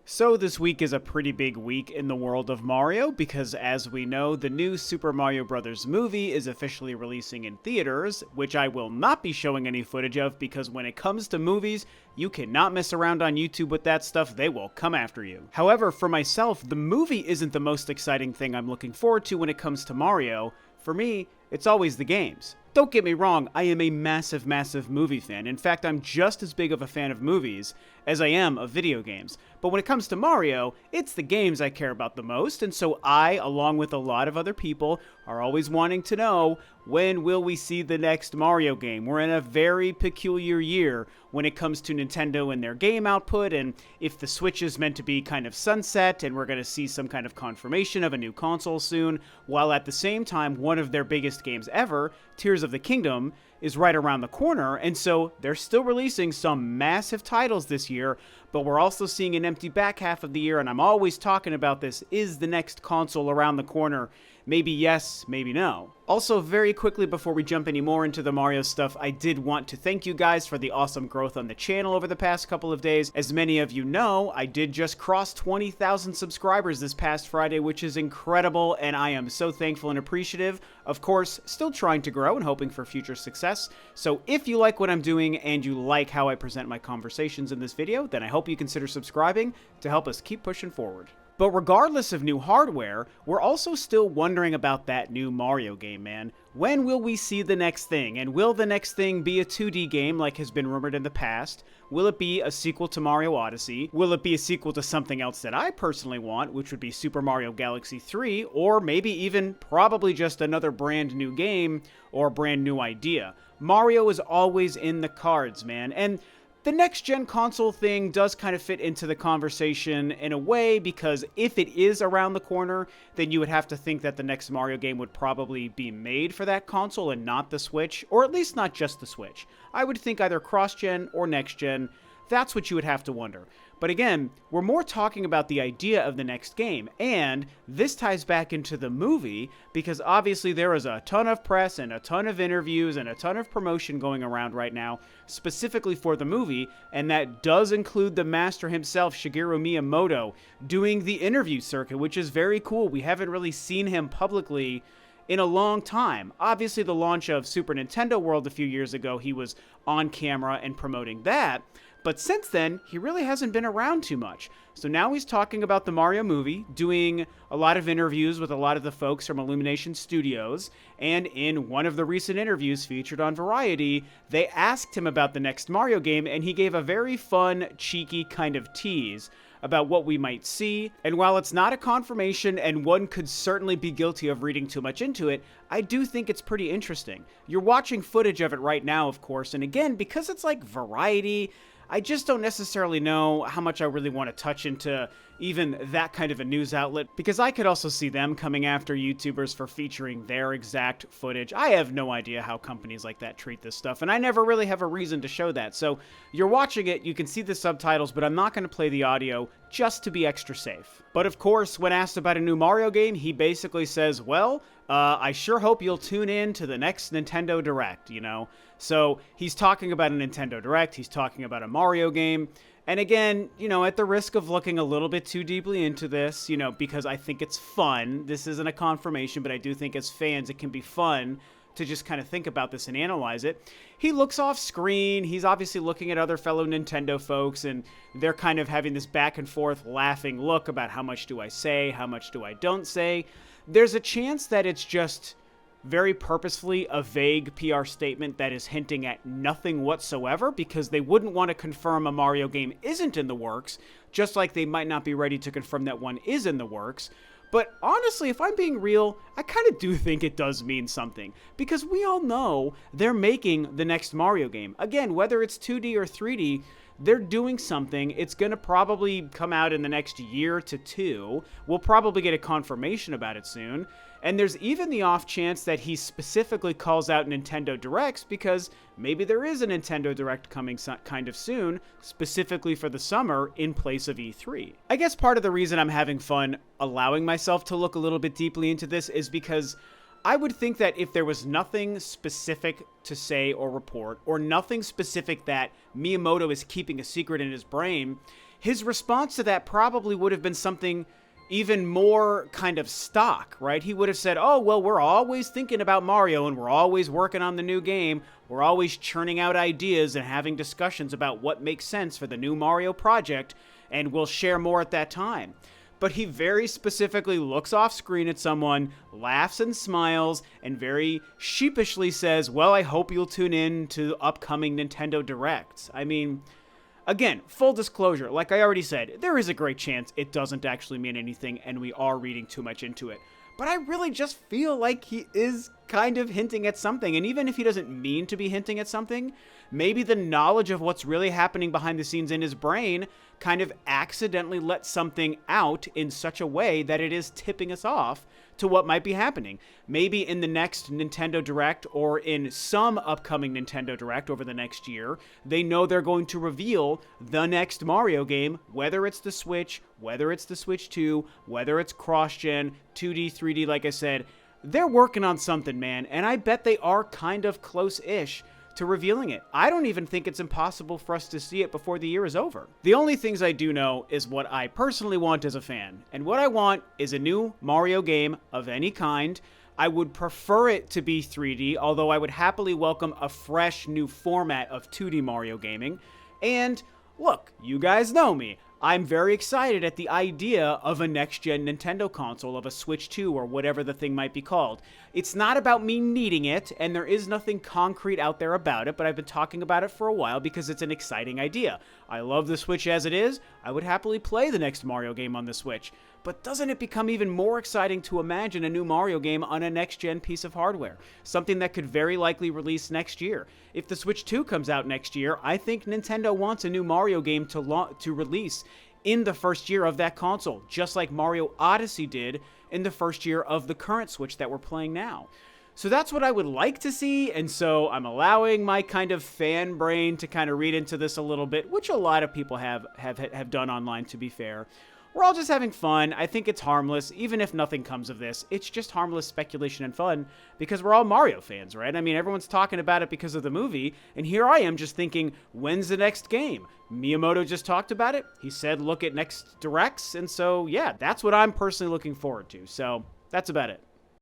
So this week is a pretty big week in the world of Mario because, as we know, the new Super Mario Bros. Movie is officially releasing in theaters, which I will not be showing any footage of because when it comes to movies, you cannot mess around on YouTube with that stuff, they will come after you. However, for myself, the movie isn't the most exciting thing I'm looking forward to when it comes to Mario. For me, it's always the games. Don't get me wrong, I am a massive, massive movie fan. In fact, I'm just as big of a fan of movies as I am of video games. But when it comes to Mario, it's the games I care about the most, and so I, along with a lot of other people, are always wanting to know, when will we see the next Mario game? We're in a very peculiar year when it comes to Nintendo and their game output, and if the Switch is meant to be kind of sunset and we're going to see some kind of confirmation of a new console soon, while at the same time one of their biggest games ever, Tears of the Kingdom, is right around the corner, and so they're still releasing some massive titles this year, but we're also seeing an empty back half of the year, and I'm always talking about this. Is the next console around the corner? Maybe yes, maybe no. Also, very quickly before we jump any more into the Mario stuff, I did want to thank you guys for the awesome growth on the channel over the past couple of days. As many of you know, I did just cross 20,000 subscribers this past Friday, which is incredible, and I am so thankful and appreciative. Of course, still trying to grow and hoping for future success. So if you like what I'm doing and you like how I present my conversations in this video, then I hope you consider subscribing to help us keep pushing forward. But regardless of new hardware, we're also still wondering about that new Mario game, man. When will we see the next thing? And will the next thing be a 2D game like has been rumored in the past? Will it be a sequel to Mario Odyssey? Will it be a sequel to something else that I personally want, which would be Super Mario Galaxy 3? Or maybe even probably just another brand new game or brand new idea? Mario is always in the cards, man. And the next-gen console thing does kind of fit into the conversation in a way, because if it is around the corner, then you would have to think that the next Mario game would probably be made for that console and not the Switch, or at least not just the Switch. I would think either cross-gen or next-gen. That's what you would have to wonder. But again, we're more talking about the idea of the next game, and this ties back into the movie because obviously there is a ton of press and a ton of interviews and a ton of promotion going around right now specifically for the movie, and that does include the master himself, Shigeru Miyamoto, doing the interview circuit, which is very cool. We haven't really seen him publicly in a long time. Obviously, the launch of Super Nintendo World a few years ago, he was on camera and promoting that. But since then, he really hasn't been around too much. So now he's talking about the Mario movie, doing a lot of interviews with a lot of the folks from Illumination Studios, and in one of the recent interviews featured on Variety, they asked him about the next Mario game, and he gave a very fun, cheeky kind of tease about what we might see. And while it's not a confirmation, and one could certainly be guilty of reading too much into it, I do think it's pretty interesting. You're watching footage of it right now, of course, and again, because it's like Variety, I just don't necessarily know how much I really want to touch into even that kind of a news outlet, because I could also see them coming after YouTubers for featuring their exact footage. I have no idea how companies like that treat this stuff, and I never really have a reason to show that. So you're watching it, you can see the subtitles, but I'm not going to play the audio just to be extra safe. But of course, when asked about a new Mario game, he basically says, well, I sure hope you'll tune in to the next Nintendo Direct, you know? So he's talking about a Nintendo Direct, he's talking about a Mario game, and again, you know, at the risk of looking a little bit too deeply into this, you know, because I think it's fun, this isn't a confirmation, but I do think as fans it can be fun to just kind of think about this and analyze it. He looks off screen, he's obviously looking at other fellow Nintendo folks, and they're kind of having this back and forth laughing look about how much do I say, how much do I don't say. There's a chance that it's just very purposefully a vague PR statement that is hinting at nothing whatsoever, because they wouldn't want to confirm a Mario game isn't in the works, just like they might not be ready to confirm that one is in the works. But honestly, if I'm being real, I kind of do think it does mean something, because we all know they're making the next Mario game. Again, whether it's 2D or 3D, they're doing something. It's going to probably come out in the next year to two. We'll probably get a confirmation about it soon. And there's even the off chance that he specifically calls out Nintendo Directs, because maybe there is a Nintendo Direct coming kind of soon, specifically for the summer in place of E3. I guess part of the reason I'm having fun allowing myself to look a little bit deeply into this is because I would think that if there was nothing specific to say or report, or nothing specific that Miyamoto is keeping a secret in his brain, his response to that probably would have been something even more kind of stock, right? He would have said, oh, well, we're always thinking about Mario and we're always working on the new game. We're always churning out ideas and having discussions about what makes sense for the new Mario project, and we'll share more at that time. But he very specifically looks off screen at someone, laughs and smiles, and very sheepishly says, well, I hope you'll tune in to upcoming Nintendo Directs. I mean, again, full disclosure, like I already said, there is a great chance it doesn't actually mean anything and we are reading too much into it. But I really just feel like he is kind of hinting at something. And even if he doesn't mean to be hinting at something, maybe the knowledge of what's really happening behind the scenes in his brain kind of accidentally lets something out in such a way that it is tipping us off to what might be happening. Maybe in the next Nintendo Direct or in some upcoming Nintendo Direct over the next year, they know they're going to reveal the next Mario game, whether it's the Switch, whether it's the Switch 2, whether it's cross-gen, 2D, 3D, like I said. They're working on something, man, and I bet they are kind of close-ish to revealing it. I don't even think it's impossible for us to see it before the year is over. The only things I do know is what I personally want as a fan. And what I want is a new Mario game of any kind. I would prefer it to be 3D, although I would happily welcome a fresh new format of 2D Mario gaming. And look, you guys know me. I'm very excited at the idea of a next-gen Nintendo console, of a Switch 2 or whatever the thing might be called. It's not about me needing it, and there is nothing concrete out there about it, but I've been talking about it for a while because it's an exciting idea. I love the Switch as it is. I would happily play the next Mario game on the Switch. But doesn't it become even more exciting to imagine a new Mario game on a next-gen piece of hardware? Something that could very likely release next year. If the Switch 2 comes out next year, I think Nintendo wants a new Mario game to release in the first year of that console, just like Mario Odyssey did in the first year of the current Switch that we're playing now. So that's what I would like to see, and so I'm allowing my kind of fan brain to kind of read into this a little bit, which a lot of people have done online, to be fair. We're all just having fun. I think it's harmless. Even if nothing comes of this, it's just harmless speculation and fun because we're all Mario fans, right? I mean, everyone's talking about it because of the movie, and here I am just thinking, when's the next game? Miyamoto just talked about it. He said look at next directs, and so, yeah, that's what I'm personally looking forward to. So, that's about it.